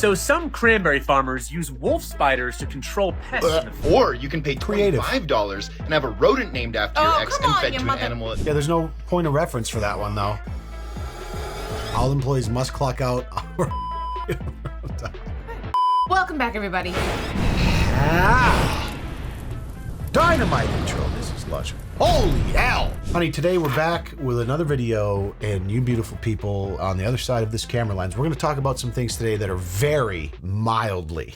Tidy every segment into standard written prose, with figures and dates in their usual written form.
So some cranberry farmers use wolf spiders to control pests in the field. Or you can pay $25 and have a rodent named after your ex and fed to an animal. Yeah, there's no point of reference for that one, though. All employees must clock out. Welcome back, everybody. Dynamite intro. This is Lush. Holy hell! Honey, today we're back with another video, and you beautiful people on the other side of this camera lens, we're going to talk about some things today that are very mildly,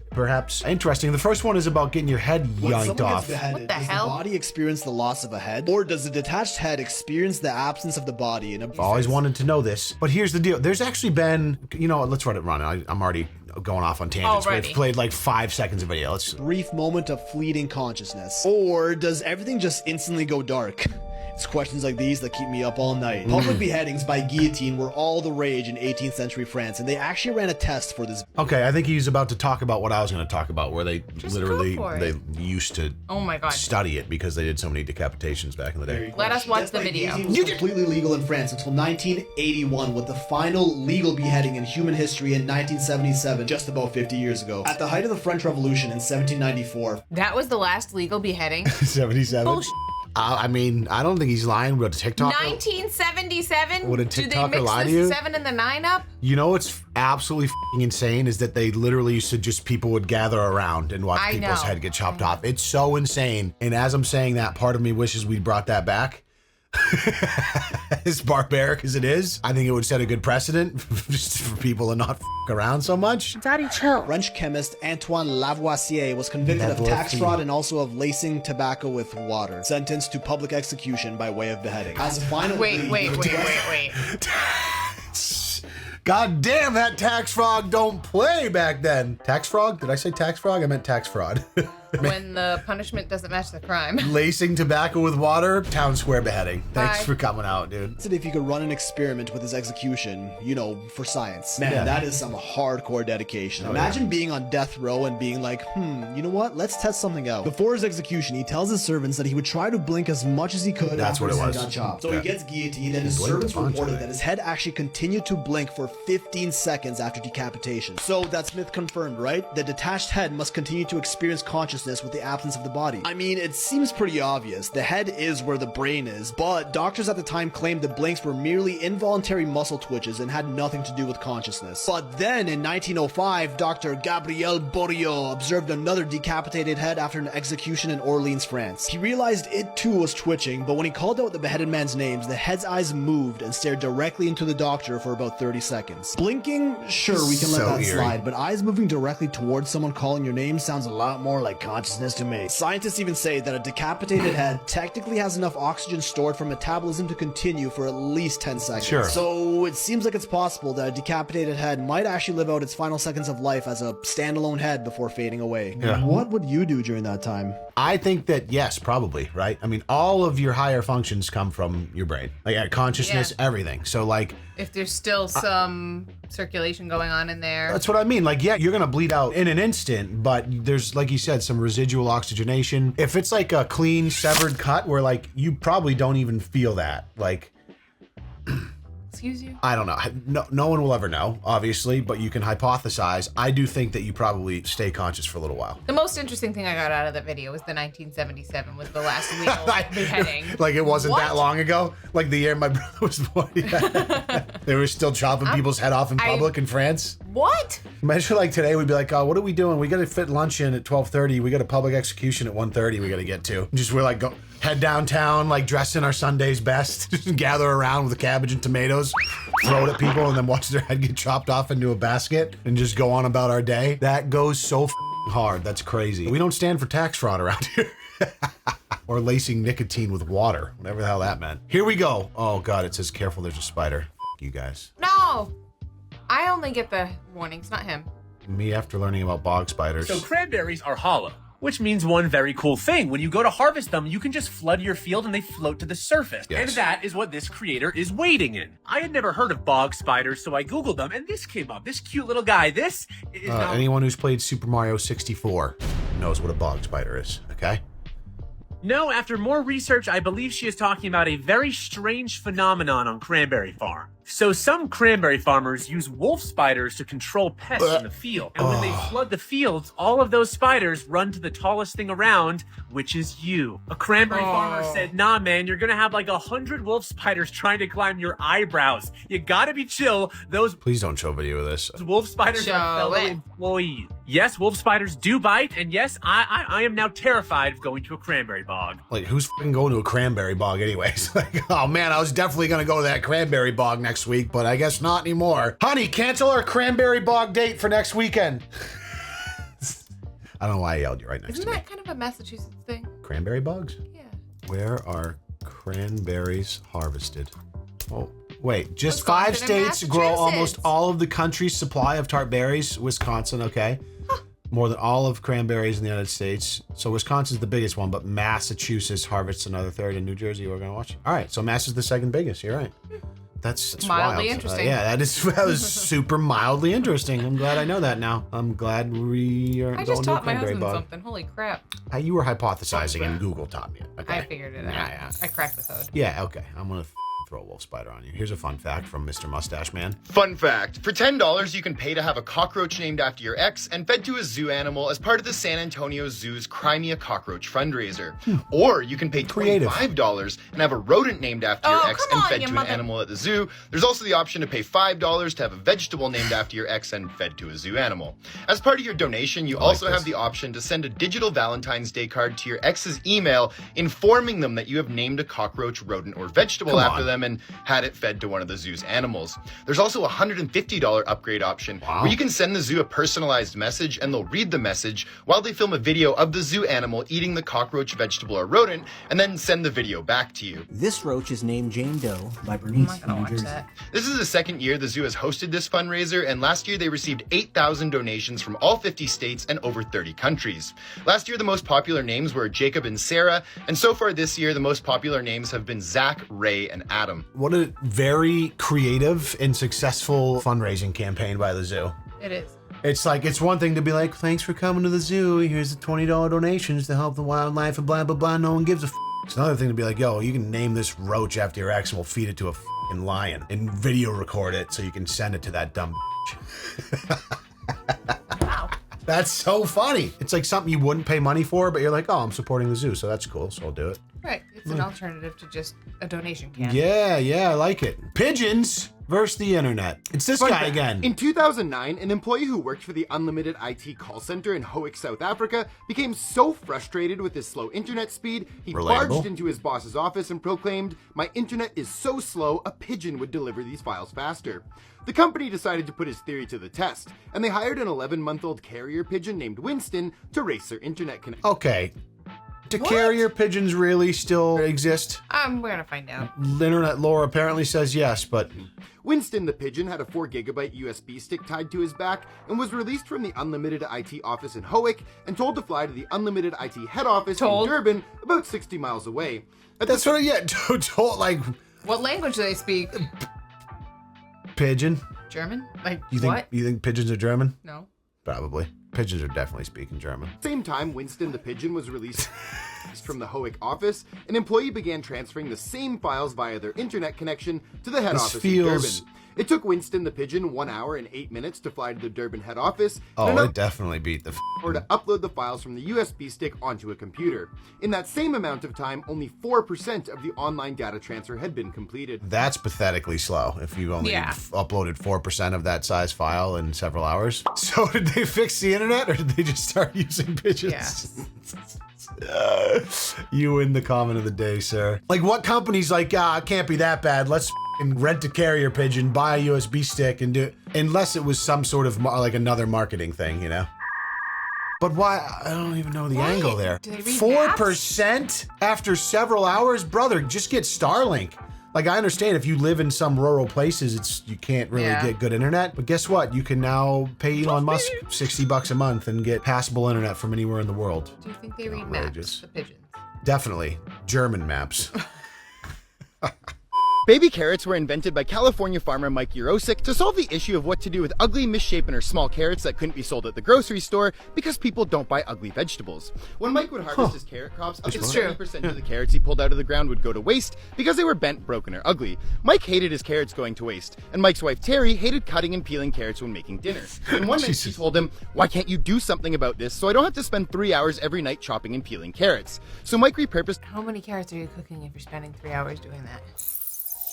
perhaps, interesting. The first one is about getting your head yanked off. What the hell? Does the body experience the loss of a head? Or does the detached head experience the absence of the body? I've always wanted to know this, but here's the deal. There's actually been, you know, let's let it run. I'm already going off on tangents. Already. We've played like 5 seconds of video. Let's brief moment of fleeting consciousness. Or does everything just instantly go dark? It's questions like these that keep me up all night. Public beheadings by guillotine were all the rage in 18th century France, and they actually ran a test for this. Okay, I think he's about to talk about what I was going to talk about, where they Just literally, go for they it. used to Oh my god. study it because they did so many decapitations back in the day. Let us watch Death the by video. guillotine was completely legal in France until 1981, with the final legal beheading in human history in 1977, just about 50 years ago. At the height of the French Revolution in 1794. That was the last legal beheading. 77? Bullshit. I mean, I don't think he's lying. Would a TikToker, 1977? Would a Do they TikToker mix lie to the you? 7 and the 9 up? you know what's absolutely f***ing insane is that they literally used to just, people would gather around and watch I people's know. head get chopped off. It's so insane. And as I'm saying that, part of me wishes we brought that back. As barbaric as it is, I think it would set a good precedent just for people to not f*** around so much. Daddy, chill. French chemist Antoine Lavoisier was convicted of tax fraud and also of lacing tobacco with water, sentenced to public execution by way of beheading. As a final Wait. God damn, that tax frog don't play back then. Tax frog? Did I say tax frog? I meant tax fraud. When the punishment doesn't match the crime. Lacing tobacco with water, town square beheading. Thanks Bye. for coming out, dude. Said if you could run an experiment with his execution, you know, for science. Man, Yeah. that is some hardcore dedication. Imagine being on death row and being like, you know what? Let's test something out. Before his execution, he tells his servants that he would try to blink as much as he could That's after what it his head was. got chopped. So Yeah. he gets guillotined, and his blinked servants a bunch, reported right? that his head actually continued to blink for 15 seconds after decapitation. So that's myth confirmed, right? The detached head must continue to experience consciousness with the absence of the body. I mean, it seems pretty obvious. The head is where the brain is, but doctors at the time claimed the blinks were merely involuntary muscle twitches and had nothing to do with consciousness. But then in 1905, Dr. Gabriel Boriot observed another decapitated head after an execution in Orleans, France. He realized it too was twitching, but when he called out the beheaded man's names, the head's eyes moved and stared directly into the doctor for about 30 seconds. Blinking, sure, we can So let that eerie. slide, but eyes moving directly towards someone calling your name sounds a lot more like consciousness to me. Scientists even say that a decapitated head technically has enough oxygen stored for metabolism to continue for at least 10 seconds. Sure. So it seems like it's possible that a decapitated head might actually live out its final seconds of life as a standalone head before fading away. Yeah. What would you do during that time? I think that, yes, probably, right? I mean, all of your higher functions come from your brain. Like consciousness, Yeah. everything. So like, If there's still some circulation going on in there. that's what I mean. Like, yeah, you're gonna bleed out in an instant, but there's, like you said, some residual oxygenation. If it's like a clean, severed cut where like, you probably don't even feel that. Like, Excuse you? I don't know. No one will ever know, obviously, but you can hypothesize. I do think that you probably stay conscious for a little while. The most interesting thing I got out of the video was the 1977 was the last legal beheading. Like it wasn't that What? long ago. Like the year my brother was born. Yeah. They were still chopping people's head off in public in France. What? Imagine like today we'd be like, oh, what are we doing? We got to fit lunch in at 12:30. We got a public execution at 1:30. We got to get to. Just we're like go head downtown, like dressed in our Sunday's best, just gather around with cabbage and tomatoes, throw it at people, and then watch their head get chopped off into a basket and just go on about our day. That goes so hard. That's crazy. We don't stand for tax fraud around here. Or lacing nicotine with water, whatever the hell that meant. Here we go. Oh God, it says careful, there's a spider. You guys. No! I only get the warnings, not him. Me after learning about bog spiders. So cranberries are hollow, which means one very cool thing. When you go to harvest them, you can just flood your field and they float to the surface. Yes. And that is what this creator is wading in. I had never heard of bog spiders, so I Googled them, and this came up. This cute little guy. This is now... Anyone who's played Super Mario 64 knows what a bog spider is, okay? No, after more research, I believe she is talking about a very strange phenomenon on Cranberry Farm. So some cranberry farmers use wolf spiders to control pests in the field. And when they flood the fields, all of those spiders run to the tallest thing around, which is you. A cranberry farmer said, nah, man, you're gonna have like 100 wolf spiders trying to climb your eyebrows. You gotta be chill. Those Please don't show video of this. wolf spiders are fellow employees. Yes, wolf spiders do bite, and yes, I am now terrified of going to a cranberry bog. Like, who's fucking going to a cranberry bog anyways? Like, oh man, I was definitely gonna go to that cranberry bog next week, but I guess not anymore. Honey, cancel our cranberry bog date for next weekend. I don't know why I yelled you right next Isn't to me. that kind of a Massachusetts thing? Cranberry bogs? Yeah. Where are cranberries harvested? Oh, wait, just Wisconsin 5 states and grow Massachusetts. almost all of the country's supply of tart berries. Wisconsin, okay. More than all of cranberries in the United States. So Wisconsin's the biggest one, but Massachusetts harvests another third, and New Jersey we're gonna watch. All right, so Mass is the second biggest. You're right. That's Mildly wild. interesting. Yeah, that was super mildly interesting. I'm glad I know that now. I'm glad we are I going just to a taught my cranberry husband bog. something. Holy crap. You were hypothesizing, and Google taught me it. Okay. I figured it out. Yeah. I cracked the code. Yeah, okay. I'm gonna throw a wolf spider on you. Here's a fun fact from Mr. Mustache Man. Fun fact, for $10, you can pay to have a cockroach named after your ex and fed to a zoo animal as part of the San Antonio Zoo's Crimea Cockroach fundraiser. Or you can pay Creative. $25 and have a rodent named after your ex come and on, fed you to an mother- animal at the zoo. There's also the option to pay $5 to have a vegetable named after your ex and fed to a zoo animal. As part of your donation, you also have the option to send a digital Valentine's Day card to your ex's email informing them that you have named a cockroach, rodent, or vegetable Come after on. them and had it fed to one of the zoo's animals. There's also a $150 upgrade option where you can send the zoo a personalized message and they'll read the message while they film a video of the zoo animal eating the cockroach, vegetable, or rodent and then send the video back to you. This roach is named Jane Doe by Bernice I'm not in gonna New watch Jersey. that. This is the second year the zoo has hosted this fundraiser, and last year they received 8,000 donations from all 50 states and over 30 countries. Last year the most popular names were Jacob and Sarah, and so far this year the most popular names have been Zach, Ray, and Adam. What a very creative and successful fundraising campaign by the zoo. It is. It's like, it's one thing to be like, thanks for coming to the zoo. Here's the $20 donations to help the wildlife and blah, blah, blah. No one gives a f. It's another thing to be like, yo, you can name this roach after your ex and we'll feed it to a f***ing lion and video record it so you can send it to that dumb Wow. That's so funny. It's like something you wouldn't pay money for, but you're like, oh, I'm supporting the zoo, so that's cool, so I'll do it. Right. It's an alternative to just a donation can. Yeah, I like it. Pigeons versus the internet. It's this guy again. In 2009, an employee who worked for the Unlimited IT call center in Howick, South Africa, became so frustrated with his slow internet speed, he Relatable. barged into his boss's office and proclaimed, "My internet is so slow, a pigeon would deliver these files faster." The company decided to put his theory to the test, and they hired an 11-month-old carrier pigeon named Winston to race their internet connection. Okay. Do carrier pigeons really still exist? We're gonna find out. Internet lore apparently says yes, but Winston the pigeon had a 4GB USB stick tied to his back and was released from the Unlimited IT office in Howick and told to fly to the Unlimited IT head office in Durban, about 60 miles away. that's what I get. Told, like, What language do they speak? pigeon. German? Like You think what? you think pigeons are German? No. Probably. Pigeons are definitely speaking German. Same time, Winston the pigeon was released from the Howick office, an employee began transferring the same files via their internet connection to the head This office feels- in Durban. It took Winston the pigeon 1 hour and 8 minutes to fly to the Durban head office Oh, and it definitely beat the or to upload the files from the USB stick onto a computer. In that same amount of time, only 4% of the online data transfer had been completed. That's pathetically slow if you've only uploaded 4% of that size file in several hours. So did they fix the internet or did they just start using pigeons? You win the comment of the day, sir. Like, what company's like, it can't be that bad. Let's rent a carrier pigeon, buy a USB stick, and do it. Unless it was some sort of like another marketing thing, you know? But why? I don't even know the angle there. Do they read 4% after several hours? Brother, just get Starlink. Like, I understand if you live in some rural places, you can't really get good internet. But guess what? You can now pay Elon Musk $60 a month and get passable internet from anywhere in the world. Do you think they read Outrageous. maps? The pigeons. Definitely. German maps. Baby carrots were invented by California farmer Mike Urosic to solve the issue of what to do with ugly, misshapen, or small carrots that couldn't be sold at the grocery store because people don't buy ugly vegetables. When Mike would harvest his carrot crops, up to 70% of the carrots he pulled out of the ground would go to waste because they were bent, broken, or ugly. Mike hated his carrots going to waste, and Mike's wife Terry hated cutting and peeling carrots when making dinner. And one night she told him, "Why can't you do something about this so I don't have to spend 3 hours every night chopping and peeling carrots?" So Mike repurposed. How many carrots are you cooking if you're spending 3 hours doing that?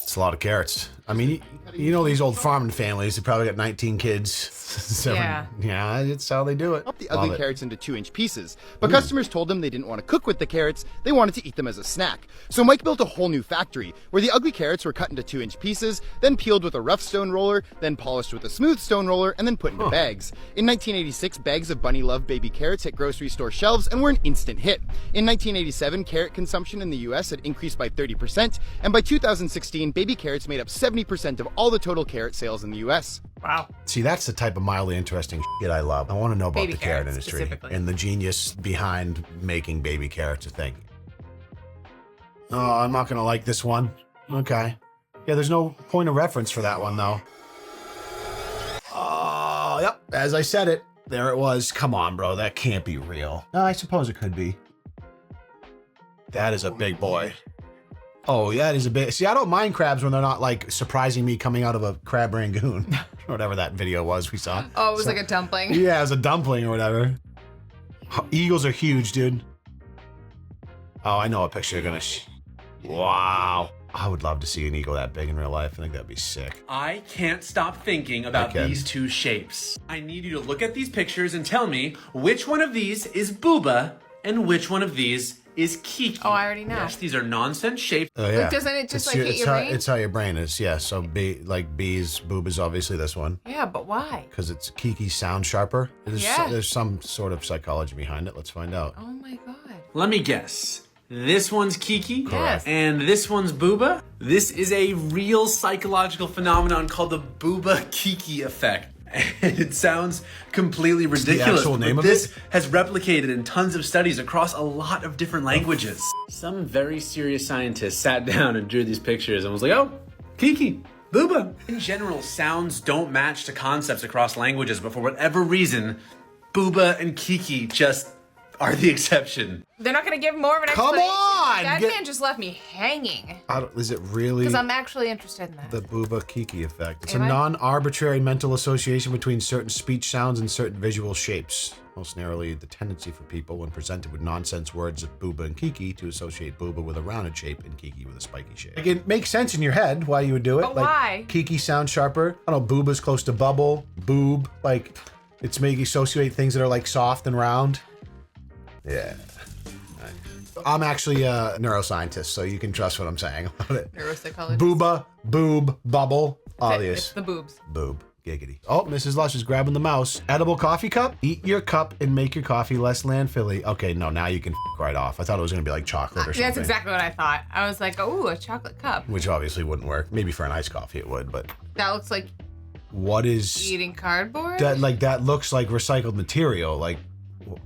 It's a lot of carrots. I mean, you know these old farming families, they probably got 19 kids. Yeah. Yeah, it's how they do it. The ugly carrots into 2-inch pieces, but customers told him they didn't want to cook with the carrots, they wanted to eat them as a snack. So Mike built a whole new factory where the ugly carrots were cut into 2-inch pieces, then peeled with a rough stone roller, then polished with a smooth stone roller, and then put into bags. In 1986, bags of Bunny Love baby carrots hit grocery store shelves and were an instant hit. In 1987, carrot consumption in the US had increased by 30%, and by 2016, baby carrots made up 70% of all the total carrot sales in the US. Wow. See, that's the type of mildly interesting shit I love. I want to know about Baby the carrot carrots, industry specifically. and the genius behind making baby carrots a thing. Oh, I'm not going to like this one. Okay. Yeah, there's no point of reference for that one, though. Oh, yep. As I said it, there it was. Come on, bro. That can't be real. No, I suppose it could be. That is a big boy. Oh, yeah, it is a big... See, I don't mind crabs when they're not, like, surprising me coming out of a crab rangoon. Whatever that video was we saw. Oh, it was like a dumpling. Yeah, it was a dumpling or whatever. Eagles are huge, dude. Oh, I know a picture you're gonna... Wow. I would love to see an eagle that big in real life. I think that'd be sick. I can't stop thinking about Okay. these two shapes. I need you to look at these pictures and tell me which one of these is bouba and which one of these is kiki. Oh, I already know. Yes, these are nonsense shapes. Oh, yeah. doesn't it just, It's like, hit it's your how, brain? It's how your brain is, yeah. So B's, boob is obviously this one. Yeah, but why? Because it's Kiki sound sharper. Yeah. There's some sort of psychology behind it. Let's find out. Oh my god. Let me guess. This one's kiki. Yes. And this one's bouba. This is a real psychological phenomenon called the bouba kiki effect. And it sounds completely ridiculous. actual name but of this it? has replicated in tons of studies across a lot of different languages. Some very serious scientist sat down and drew these pictures and was like, oh, kiki, bouba. In general, sounds don't match to concepts across languages, but for whatever reason, bouba and kiki just are the exception. They're not gonna give more of an Come explanation. on! That man just left me hanging. Is it really Because I'm actually interested in that. the booba kiki effect? It's Am a I? non-arbitrary mental association between certain speech sounds and certain visual shapes. Most narrowly, the tendency for people, when presented with nonsense words of booba and kiki, to associate booba with a rounded shape and kiki with a spiky shape. Like, it makes sense in your head why you would do it. But like, why? Kiki sounds sharper. I don't know, booba's close to bubble, boob. Like, it's making you associate things that are like soft and round. Yeah. I'm actually a neuroscientist, so you can trust what I'm saying about it. Neuropsychologist. Booba, boob, bubble, It's obvious. the boobs. Boob, giggity. Oh, Mrs. Lush is grabbing the mouse. Edible coffee cup? Eat your cup and make your coffee less landfilly. Okay, no, now you can right off. I thought it was going to be like chocolate or something. That's exactly what I thought. I was like, oh, a chocolate cup. Which obviously wouldn't work. Maybe for an iced coffee it would, but That looks like what is... eating cardboard. That, like, that looks like recycled material. Like,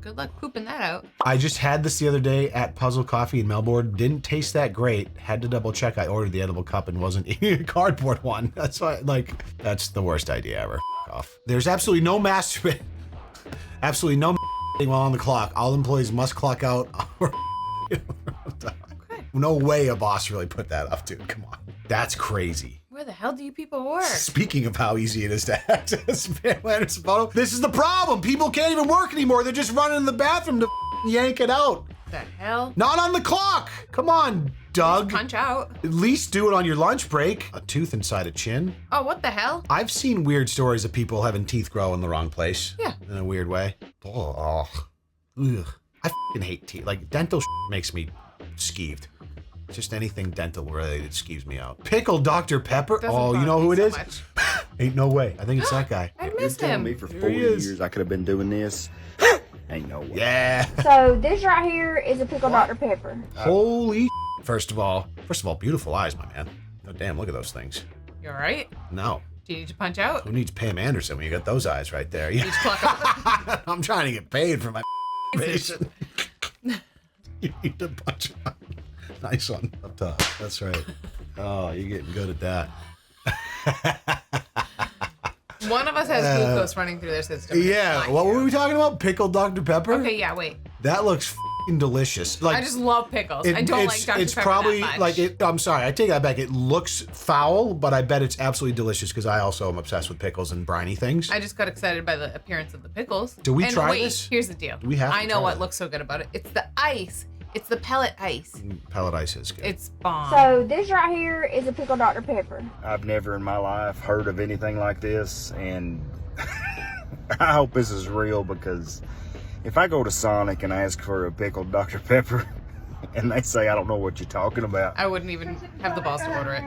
Good luck pooping that out. I just had this the other day at Puzzle Coffee in Melbourne. Didn't taste that great. Had to double check. I ordered the edible cup and wasn't eating a cardboard one. That's why, like, that's the worst idea ever. F off. There's absolutely no masturbating. Absolutely no masturbating while on the clock. All employees must clock out. No way a boss really put that up, dude. Come on. That's crazy. Where the hell do you people work? Speaking of how easy it is to access Van Lander's photo, this is the problem. People can't even work anymore. They're just running in the bathroom to yank it out. The hell? Not on the clock. Come on, Doug. Punch out. At least do it on your lunch break. A tooth inside a chin. Oh, what the hell? I've seen weird stories of people having teeth grow in the wrong place. Yeah. In a weird way. Oh. Ugh. I f***ing hate teeth. Like, dental makes me skeeved. Just anything dental related skeeves me out. Pickle Dr. Pepper. Doesn't Oh, you bother know who me it so is? much. Ain't no way. I think it's that guy. I You're miss telling him. me for Here 40 he is. years I could have been doing this? Ain't no way. Yeah. So this right here is a Pickle Dr. Pepper. Holy First of all, beautiful eyes, my man. Oh, damn, look at those things. You alright? No. Do you need to punch out? Who needs Pam Anderson when you got those eyes right there? You just pluck up. I'm trying to get paid for my patient. You need to punch out. Nice one up top. That's right. Oh, you're getting good at that. One of us has glucose running through their system. Yeah, what were we talking about? Pickle Dr. Pepper? Okay, yeah, wait. That looks f***ing delicious. Like, I just love pickles. I don't like Dr. It's Pepper probably that much. like I'm sorry, I take that back. It looks foul, but I bet it's absolutely delicious because I also am obsessed with pickles and briny things. I just got excited by the appearance of the pickles. Do we and try wait, this? Here's the deal. We have to I know try what it. looks so good about it. It's the ice. It's the pellet ice. Pellet ice is good. It's bomb. So this right here is a Pickle Dr. Pepper. I've never in my life heard of anything like this, and I hope this is real, because if I go to Sonic and ask for a Pickle Dr. Pepper and they say I don't know what you're talking about, I wouldn't even have the balls to order it.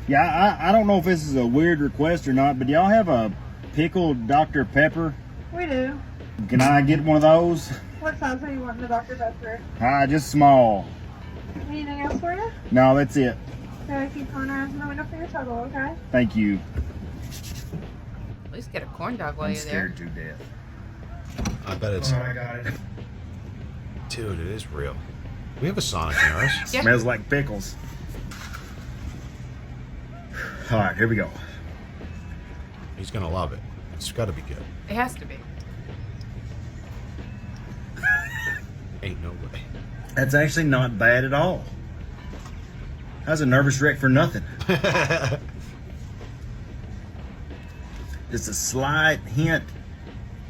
yeah, I don't know if this is a weird request or not, but do y'all have a Pickle Dr. Pepper? We do. Can I get one of those? What size are you wanting the Dr. Pepper? Just small. Anything else for you? No, that's it. Okay, keep on eyes on the window for your total, okay? Thank you. At least get a corn dog while I'm you're there. scared to death. I bet it's. I got it. Dude, it is real. We have a Sonic in ours. Yeah. Smells like pickles. All right, here we go. He's gonna love it. It's got to be good. It has to be. Ain't no way. That's actually not bad at all. I was a nervous wreck for nothing. Just a slight hint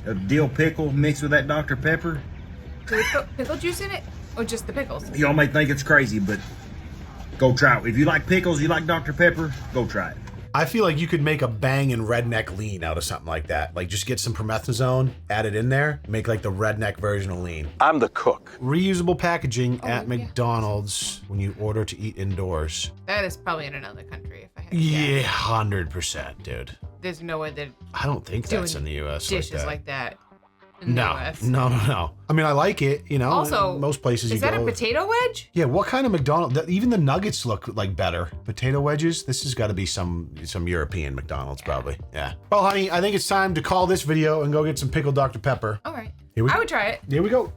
of dill pickle mixed with that Dr. Pepper. Do we put pickle juice in it? Or just the pickles? Y'all may think it's crazy, but go try it. If you like pickles, you like Dr. Pepper, go try it. I feel like you could make a banging redneck lean out of something like that. Like just get some promethazone, add it in there, make like the redneck version of lean. I'm the cook. Reusable packaging at yeah. McDonald's when you order to eat indoors. That is probably in another country if I had to Yeah, guess. 100%, dude. There's no way they're I don't think doing that's in the U.S. dishes like that. In the No, US. no. I mean, I like it, you know. Also, most places you is that go. a potato wedge? Yeah, what kind of McDonald's? Even the nuggets look like better. Potato wedges. This has got to be some European McDonald's, probably. Yeah. Well, honey, I think it's time to call this video and go get some Pickle Dr. Pepper. All right. Here we I would try it. Here we go.